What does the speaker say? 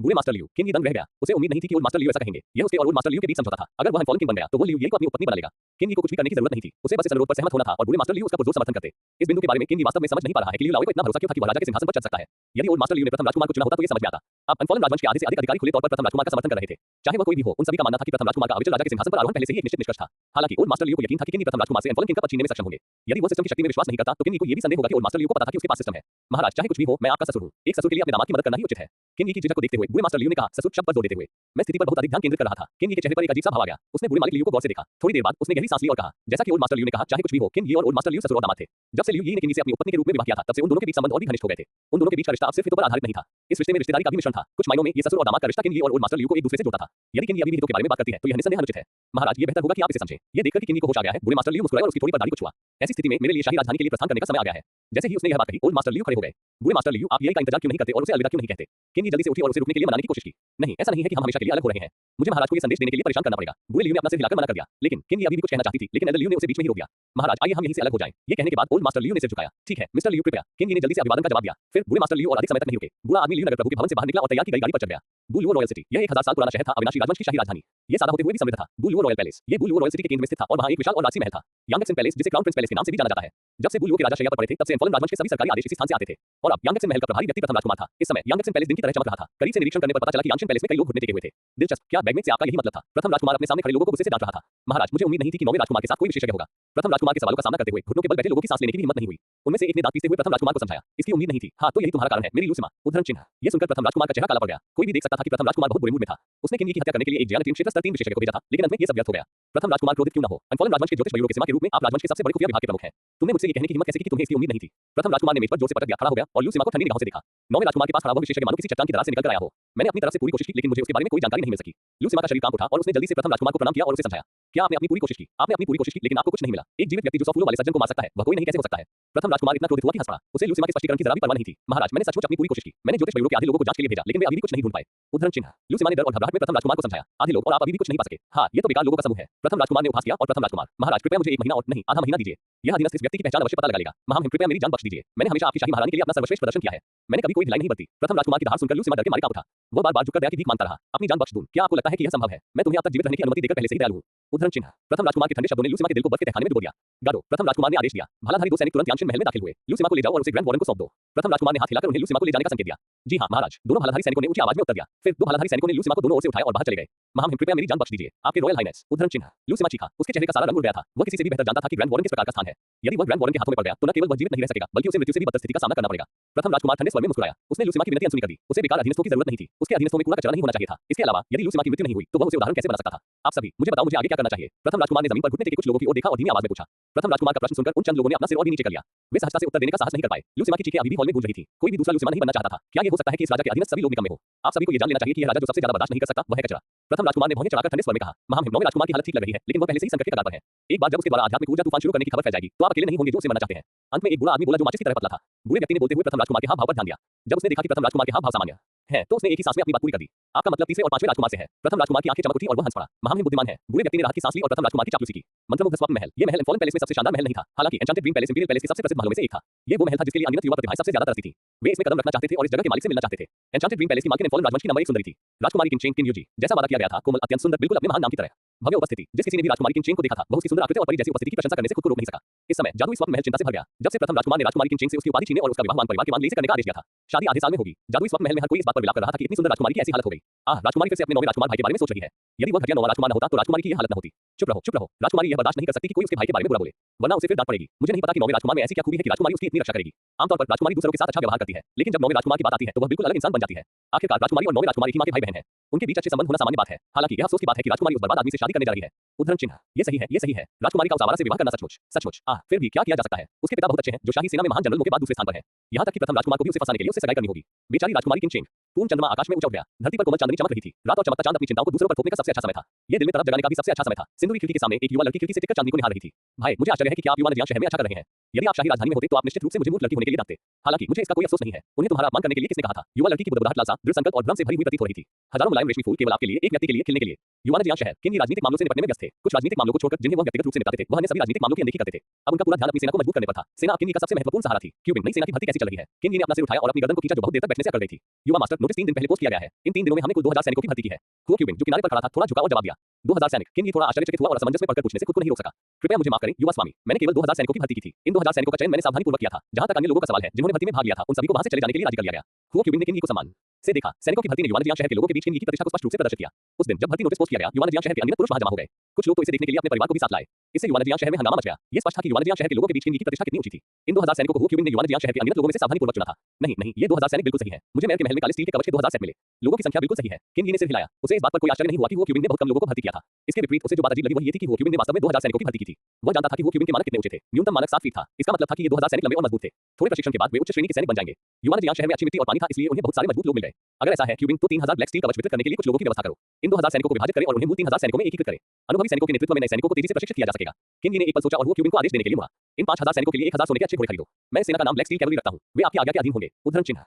बूढ़े master Liu king दंग रह गया। उसे उम्मीद नहीं थी कि ओल्ड मास्टर लियू ऐसा कहेंगे। यह उसके और ओल्ड मास्टर लियू के बीच समझौता था। अगर वह फॉलन किंग बन गया तो वो लियू ये को अपनी उपपत्नी बना लेगा। किंग को कुछ भी करने की जरूरत नहीं थी, उसे बस इस अनुरोध पर सहमत होना था और बूढ़े मास्टर लियू उसका पुरजोर समर्थन करते। इस बिंदु के बारे में किंग वास्तव में समझ नहीं पा रहा है कि लियू लाओ को इतना भरोसा क्यों था कि वह राजा के सिंहासन पर चढ़ सकता है। यदि ओल्ड मास्टर लियू ने प्रथम राजकुमार को चुना होता तो ये समझ में आता। अब अनफॉलन राजवंश के आधे से अधिक अधिकारी खुले तौर पर प्रथम राजकुमार का समर्थन कर रहे थे। चाहे वह कोई भी हो, उन सभी का मानना था कि प्रथम राजकुमार का अविचल राजा के सिंहासन पर आरोहण पहले से ही एक निश्चित निष्कर्ष था। हालांकि ओल्ड मास्टर लियू को यकीन था कि किंग प्रथम राजकुमार से अनफॉलन किंग का पद छीनने में सक्षम होंगे। यदि वो सिस्टम की शक्ति में विश्वास नहीं करता तो किंग को ये भी संदेह होगा कि ओल्ड मास्टर लियू को पता था कि उसके पास सिस्टम है। महाराज, चाहे कुछ भी हो, मैं आपका ससुर हूं। एक ससुर के लिए अपने दामाद की मदद करना ही उचित है। किंग की झिझक को देखते हुए बूढ़े मास्टर लियू ने कहा, ससुर शब्द पर जोर देते हुए। मैं स्थिति पर बहुत अधिक ध्यान केंद्रित कर रहा था। किंग के चेहरे पर एक अजीब सा भाव आ गया। उसने बूढ़े मालिक लियू को गौर से देखा। थोड़ी देर बाद उसने गहरी सांस ली और कहा, जैसा कि ओल्ड मास्टर लियू ने कहा, चाहे कुछ भी हो, किंग और ओल्ड मास्टर लियू ससुर और दामाद थे। जब से लियू ने किंग से अपनी उपपत्नी के रूप में विवाह किया था, तब से उन दोनों के बीच संबंध और भी घनिष्ठ हो गए थे। उन दोनों के बीच का रिश्ता अब सिर्फ हितों पर आधारित नहीं था। इस रिश्ते में रिश्तेदारी का भी मिश्रण था। कुछ मायनों में ये ससुर और दामाद का रिश्ता किंग और ओल्ड मास्टर लियू को एक दूसरे से जोड़ता था। यदि किंग अभी भी हितों के बारे में बात करती है तो यह निसंदेह अनुचित है। महाराज, ये बेहतर होगा कि आप इसे समझें। ये देखकर कि किंग को होश आ गया है, बूढ़े मास्टर लियू मुस्कुराए और उसकी थोड़ी पर दाढ़ी को छुआ। ऐसी स्थिति में मेरे लिए शाही राजधानी के लिए प्रस्थान करने का समय आ गया है। जैसे ही उसने यह बात कही, ओल्ड मास्टर लियू खड़े हो गए। बूढ़े मास्टर लियू, आप यही का इंतजार क्यों नहीं करते और उसे अलविदा क्यों नहीं कहते? किंग जल्दी से उठी और उसे रुकने के लिए मनाने की कोशिश की। नहीं, ऐसा नहीं है कि हम हमेशा के लिए अलग हो रहे हैं। मुझे महाराज को ये संदेश देने के लिए परेशान करना पड़ेगा। बूढ़े लियू ने अपना सिर हिलाकर मना कर दिया, लेकिन किंग अभी भी कुछ कहना चाहती थी, लेकिन एल्डर लियू ने उसे बीच में ही रोक दिया। महाराज, आइए हम यहीं से अलग हो जाएं। ये कहने के बाद ओल्ड मास्टर लियू ने सिर झुकाया। ठीक है मिस्टर लियू, कृपया। किंग ने जल्दी से अभिवादन का जवाब दिया। फिर बूढ़े मास्टर लियू और अधिक समय तक नहीं रुके। बूढ़ा आदमी लियू नगर प्रभु के भवन से बाहर निकला और तैयार की गई गाड़ी पर चढ़ गया। बुलुओ रॉयल सिटी, यह 1000 साल पुराना शहर था, अविनाशी राजवंश की शाही राजधानी। ये सादा होते हुए भी समृद्ध था। बुलुओ रॉयल पैलेस, ये बुलुओ रॉयल सिटी के केंद्र में स्थित था और वहां एक विशाल और राजसी महल था, यांगत्सेन पैलेस, जिसे क्राउन प्रिंस पैलेस के नाम से भी जाना जाता है। जब से बुलुओ के राजा शैया पर पड़े थे, तब से अनफॉलन राजवंश के सभी सरकारी आदेश इसी स्थान से आते थे और अब यांगत्सेन महल का प्रभारी व्यक्ति प्रथम राजकुमार था। इस समय यांगत्सेन पैलेस दिन की तरह चमक रहा था। करीब से निरीक्षण करने पर पता चला कि यांगत्सेन पैलेस में कई लोग घुटने टेके हुए थे। दिलचस्प, क्या बैगमेट से आपका यही मतलब था? प्रथम राजकुमार अपने सामने खड़े लोगों को गुस्से से डांट रहा था। महाराज, मुझे उम्मीद नहीं थी कि नौवें राजकुमार के साथ कोई विशेषज्ञ होगा। प्रथम राजकुमार के सवालों का सामना करते हुए घुटनों के बल बैठे लोगों की सांस लेने की भी हिम्मत नहीं हुई। उनमें से एक ने दांत पीसते हुए प्रथम राजकुमार को समझाया, इसकी उम्मीद नहीं थी। हाँ, तो यही तुम्हारा कारण है, मेरी लूसीमा। उद्धरण चिन्ह। ये सुनकर प्रथम राजकुमार का चेहरा काला पड़ गया। कोई भी देख सकता था कि प्रथम राजकुमार बहुत बुरे मूड में था। उसने किंग की हत्या करने के लिए एक ज्ञान क्षेत्र स्तर 3 विशेषज्ञ को भेजा था, लेकिन अंत में ये सब व्यर्थ हो गया। प्रथम राजकुमार क्रोधित क्यों न हो? अनफॉलन राजवंश के ज्योतिष मयूरों के सीमा के रूप में आप राजवंश के सबसे बड़े खुफिया विभाग के प्रमुख हैं। तुमने मुझसे ये कहने की हिम्मत कैसे की कि तुम्हें इसकी उम्मीद नहीं थी? प्रथम राजकुमार ने मेज पर जोर से पटक दिया, खड़ा हो गया और लूसीमा को ठंडी निगाहों से देखा। नौवें राजकुमार के पास खड़ा हुआ विशेषज्ञ मानो किसी चट्टान की तरह से निकल कर आया हो। मैंने अपनी तरफ से पूरी कोशिश की, लेकिन मुझे उसके बारे में कोई जानकारी नहीं मिल सकी। लूसीमा का शरीर कांप उठा और उसने जल्दी से प्रथम राजकुमार को प्रणाम किया और उसे समझाया। क्या आपने अपनी पूरी कोशिश की? आपने अपनी पूरी कोशिश की, लेकिन आपको कुछ नहीं मिला। एक जीवित व्यक्ति जो 100 फूलों वाले सज्जन को मार सकता है, वह कोई नहीं कैसे हो सकता है? प्रथम राजकुमार इतना क्रोधित हुआ कि हंस पड़ा। उसे लूसीमा के स्पष्टीकरण की जरा भी परवाह नहीं थी। महाराज, मैंने सचमुच अपनी पूरी कोशिश की। मैंने ज्योतिष मयूरों के आधे लोगों को जांच के लिए भेजा, लेकिन वे अभी भी कुछ नहीं ढूंढ पाए। उद्धरण चिन्ह। लूसीमा ने डर और घबराहट में प्रथम राजकुमार को समझाया, आधे लोग और आप अभी भी कुछ नहीं पा सके। हाँ, ये तो बेकार लोगों का समूह है। प्रथम राजकुमार ने उपहास किया और प्रथम राजकुमार, महाराज कृपया मुझे 1 महीना और नहीं आधा महीना दीजिए। यह अधीनस्थ इस व्यक्ति की पहचान अवश्य पता लगा लेगा। महामहिम कृपया मेरी जान बख्श दीजिए। मैंने हमेशा आपकी शाही महारानी के लिए अपना सर्वश्रेष्ठ प्रदर्शन किया है। मैंने कभी कोई ढिलाई नहीं बरती। प्रथम राजकुमार की धार सुनकर लूसीमा डर के मारे कांप उठा। वह बार-बार झुककर दया की भीख मांगता रहा। अपनी जान बख्श दूं, क्या आपको लगता है कि यह संभव है? मैं तुम्हें अब तक जीवित रहने की अनुमति देकर पहले से ही दयालु हूं। उद्धरण चिन्ह। प्रथम राजकुमार के ठंडे शब्दों ने लूसीमा के दिल को बर्फ के तहखाने में डुबो दिया। गाड़ो, प्रथम राजकुमार ने आदेश दिया। भालाधारी 2 सैनिक तुरंत यांगत्सेन महल में दाखिल हुए। लूसीमा को ले जाओ और उसे ग्रैंड वार्डन को सौंप दो। प्रथम राजकुमार ने हाथ हिलाकर उन्हें लूसीमा को ले जाने का संकेत दिया। जी हाँ महाराज। दोनों भालाधारी सैनिकों ने ऊंची आवाज में उत्तर दिया। फिर 2 भालाधारी सैनिकों ने लूसीमा को दोनों ओर से उठाया और बाहर चले गए। महामहिम कृपया मेरी जान बख्श दीजिए, आपके रॉयल हाइनेस। उद्धरण चिन्ह। लूसीमा चीखा। उसके चेहरे का सारा रंग उड़ गया था। वह किसी से भी बेहतर जानता था कि ग्रैंड वार्डन किस प्रकार का स्थान है। यदि वह ग्रैंड वार्डन के हाथों में पड़ गया तो न केवल वह जीवित नहीं रह सकेगा, बल्कि उसे मृत्यु से भी बदतर स्थिति का सामना करना पड़ेगा। प्रथम राजकुमार ठंडे स्वर में मुस्कुराया। उसने लूसीमा की विनती अनसुनी कर दी। उसे बेकार अधीनस्थों की जरूरत नहीं थी। उसके अधीनस्थों में कूड़ा कचरा नहीं होना चाहिए था। इसके अलावा यदि लूसीमा की मृत्यु नहीं हुई तो वह उसे उदाहरण कैसे बना सकता था? आप सभी मुझे बताओ, मुझे आगे क्या करना चाहिए? प्रथम राजकुमार ने जमीन पर घुटने टेके कुछ लोगों की ओर देखा और धीमी आवाज में पूछा। प्रथम राजकुमार का प्रश्न सुनकर उन चंद लोगों ने अपना सिर और भी नीचे कर लिया। वे सहजता से उत्तर देने का साहस नहीं कर पाए। लूसीमा की चीखें अभी भी हॉल में गूंज रही थी। कोई भी दूसरा लूसीमा नहीं बनना चाहता था। क्या ये हो सकता है कि इस राजा के अधीनस्थ सभी लोग निकम्मे हो? आप सभी को ये जान लेना चाहिए कि यह राजा जो सबसे ज्यादा बर्दाश्त नहीं कर सकता वह है कचरा। प्रथम राजकुमार ने भौहें चढ़ाकर ठंडे स्वर में कहा, महामहिम नौवें राजकुमार की हालत ठीक लग रही है, लेकिन वह पहले से ही संकट के कगार पर है। एक बार जब उसके द्वारा आध्यात्मिक ऊर्जा तूफान शुरू करने की खबर फैल जाएगी तो आप अकेले नहीं होंगे जो उसे मरना चाहते हैं। अंत में एक बूढ़ा आदमी बोला जो माचिस की तरह पतला था। बूढ़े व्यक्ति ने बोलते हुए प्रथम राजकुमार के हाव भाव पर ध्यान दिया। जब उसने देखा कि प्रथम राजकुमार के हाव भाव सामान्य है तो उसने एक ही सांस में अपनी बात पूरी कर दी। आपका मतलब तीसरे और पांचवें राजकुमार से है? प्रथम राजकुमार की आंखें चमक उठी और वह हंस पड़ा। महामहिम बुद्धिमान है। बूढ़े व्यक्ति ने राहत की सांस ली और प्रथम राजकुमार की चापलूसी की। मंत्रमुग्ध स्वप्न महल। ये महल अनफॉलन पैलेस में सबसे शानदार महल नहीं था। हालांकि enchanted dream palace imperial palace के सबसे प्रसिद्ध महलों में से एक था। ये वो महल था जिसके लिए अनगिनत युवा प्रतिभाएं सबसे ज्यादा तरसती थी। वे इसमें कदम रखना चाहते थे और इस जगह के मालिक से मिलना चाहते थे। एन्चांटेड ड्रीम पैलेस की मालकिन अनफॉलन राजवंश की नंबर 1 सुंदरी थी। राजकुमारी किंग चेन किंग यूजी, जैसा वादा किया गया था, कोमल, अत्यंत सुंदर, बिल्कुल अपने महान नाम की तरह। भव्य उपस्थिति। जिस किसी ने भी राजकुमारी किंग चेन को देखा था वह उसकी सुंदर आकृति और परी जैसी उपस्थिति की प्रशंसा करने से खुद को रोक नहीं सका। इस समय जादुई स्वप्न महल चिंता से भर गया। जब से प्रथम राजकुमार ने राजकुमारी किंग चेन से उसकी उपाधि छीने और उसका विवाह परिवार के मांग से करने का आदेश दिया था। शादी आधे साल में होगी। जादुई स्वप्न महल में हर कोई इस बात पर विलाप कर रहा था कि इतनी सुंदर राजकुमारी की ऐसी हालत हो गई। राजकुमारी फिर से अपने नौवें राजकुमार भाई के बारे में सोच रही है। यदि वह घटिया नौवां राजकुमार न होता तो राजकुमारी की यह हालत न होती। चुप रहो, चुप रहो। राजकुमारी यह बर्दाश्त नहीं कर सकती कि कोई उसके भाई के बारे में बुरा बोले, वरना उसे फिर डांट पड़ेगी। मुझे नहीं पता कि नौवें राजकुमार में ऐसी क्या खूबी है कि राजकुमारी उसकी इतनी रक्षा करेगी। आमतौर पर राजकुमारी दूसरों के साथ अच्छा व्यवहार करती है, लेकिन जब नौवें राजकुमार की बात आती है तो वह बिल्कुल अलग इंसान बन जाती है। आखिरकार राजकुमारी और नौवें राजकुमार एक ही मां के भाई बहन हैं। उनके बीच अच्छे संबंध होना सामान्य बात है। हालांकि यह अफसोस की बात है कि राजकुमारी उस बर्बाद आदमी से शादी करने जा रही है। उद्धरण चिन्ह। ये सही है, ये सही है। राजकुमारी का उस आवारा से विवाह करना सचमुच सचमुच फिर भी क्या किया जा सकता है? उसके पिता बहुत अच्छे हैं जो शाही सेना में महान जनरलों के बाद दूसरे स्थान पर है। यहाँ तक कि प्रथम राजकुमार को भी उसे फंसाने के लिए उससे सगाई करनी होगी। बेचारी राजकुमारी किंग चेन। पूर्ण चंद्रमा आकाश में ऊंचा उठ गया। धरती पर कोमल चांदनी चमक रही थी। रात और चमकता चांद अपनी चिंताओं को दूसरों पर थोपने का सबसे अच्छा समय था। ये दिल में तरफ जगाने का भी सबसे अच्छा समय था। सिंदूरी खिड़की के सामने एक युवा लड़की खिड़की से टिककर चांदनी को निहार रही थी। भाई, मुझे आश्चर्य है कि क्या आप युवा नदियां शहर में अच्छा कर रहे हैं। यदि आप शाही राजधानी में होते तो आप निश्चित रूप से मुझे मूर्ख लड़की होने के लिए डांटते। हालांकि मुझे इसका कोई अफसोस नहीं है। उन्हें तुम्हारा अपमान करने के लिए किसने कहा था? युवा लड़की की बुदबुदाहट लालसा, दृढ़ संकल्प और भ्रम से भरी हुई प्रतीत हो रही थी। हजारों मुलायम रेशमी फूल केवल आपके लिए, एक व्यक्ति के लिए खिलने के लिए। युवान जियांग शहर किन राजनीतिक मामलों से निपटने में व्यस्त थे। कुछ राजनीतिक मामलों को छोड़कर जिन्हें वह व्यक्तिगत रूप से निपटाते थे, वह अन्य सभी राजनीतिक मामलों की अनदेखी करते थे। अब उनका पूरा ध्यान अपनी सेना को मजबूत करने पर था। सेना अब किंगी का सबसे महत्वपूर्ण सहारा थी। क्यूबिंग नई सेना की भर्ती कैसी चल रही है? किंगी ने अपना सिर उठाया और अपनी गर्दन को खींचा जो बहुत देर तक बैठने से अकड़ गई थी। युवा मास्टर, नोटिस 3 दिन पहले पोस्ट किया गया है। इन 3 दिनों में हमने कुल 2000 सैनिकों की भर्ती की है। हुआ क्यूबिंग जो किनारे पर खड़ा था थोड़ा झुका और जवाब दिया। 2000 सैनिक। किंगी थोड़ा आश्चर्यचकित हुआ और असमंजस में पड़कर पूछने से खुद को नहीं रोक सका। कृपया मुझे माफ करें युवा स्वामी, मैंने केवल 2000 सैनिकों की भर्ती की थी। इन 2000 सैनिकों का चयन मैंने सावधानीपूर्वक किया था। जहां तक अन्य लोगों का सवाल है जिन्होंने भर्ती में भाग लिया था, उन सभी को वहां से चले जाने के लिए राजी कर लिया गया। हुआ क्यूबिंग ने किंगी को सम्मान से देखा। सैनिकों की भर्ती ने युवान जियांग शहर के लोगों के बीच किंगी की प्रतिष्ठा को स्पष्ट रूप से प्रदर्शित किया। उस दिन जब भर्ती नोटिस पोस्ट किया गया, युवान जियांग शहर के अनगिनत पुरुष वहां जमा हो गए। कुछ लोग तो इसे देखने के लिए अपने परिवार को भी साथ लाए। इससे युवान जियांग शहर में हंगामा मच गया। ये स्पष्ट था कि युवान जियांग शहर के लोगों के बीच किंगी की प्रतिष्ठा कितनी ऊंची थी। इन 2000 सैनिकों को हुआ क्यूबिंग ने युवान जियांग शहर के अनगिनत लोगों में से सावधानीपूर्वक चुना था। नहीं, ये 2000 सैनिक बिल्कुल सही है। मुझे महल के महल में काले स्टील के कवच के 2000 सेट मिले। लोगों की संख्या बिल्कुल सही है। किंगी ने सिर हिलाया। उसे इस बात पर कोई आश्चर्य नहीं हुआ कि हुआ क्यूबिंग ने बहुत कम लोगों को भर्ती किया था। इसके विपरीत उसे जो बात अजीब लगी वह ये थी कि हुआ क्यूबिंग ने वास्तव में 2000 सैनिकों की भर्ती की थी। वह जानता था कि हुआ क्यूबिंग के मानक कितने ऊंचे थे। न्यूनतम मानक 7 फीट था। इसका मतलब था कि ये 2000 सैनिक लंबे और मजबूत थे। थोड़े प्रशिक्षण के बाद वे उच्च श्रेणी के सैनिक बन जाएंगे। युवान जियांग शहर में अच्छी मिट्टी और पानी था, इसलिए उन्हें बहुत सारे मजबूत लोग मिल गए। अगर ऐसा है क्यूबिंग, तो 3000 ब्लैक स्टील कवच वितरित करने के लिए कुछ लोगों की व्यवस्था करो। इन 2000 सैनिकों को विभाजित करें और उन्हें मूल 3000 सैनिकों में एकीकृत करें। अनुभवी सैनिकों के नेतृत्व में नए सैनिकों को तेजी से प्रशिक्षित किया जा सकेगा। किंगी ने एक पल सोचा और हुआ क्यूबिंग को आदेश देने के लिए मुड़ा। इन 5000 सैनिकों के लिए 1000 सोने के अच्छे घोड़े खरीदो। मैं सेना का नाम ब्लैक स्टील कैवलरी रखता हूं। वे आपकी आज्ञा के अधीन होंगे। उद्धरण चिन्ह।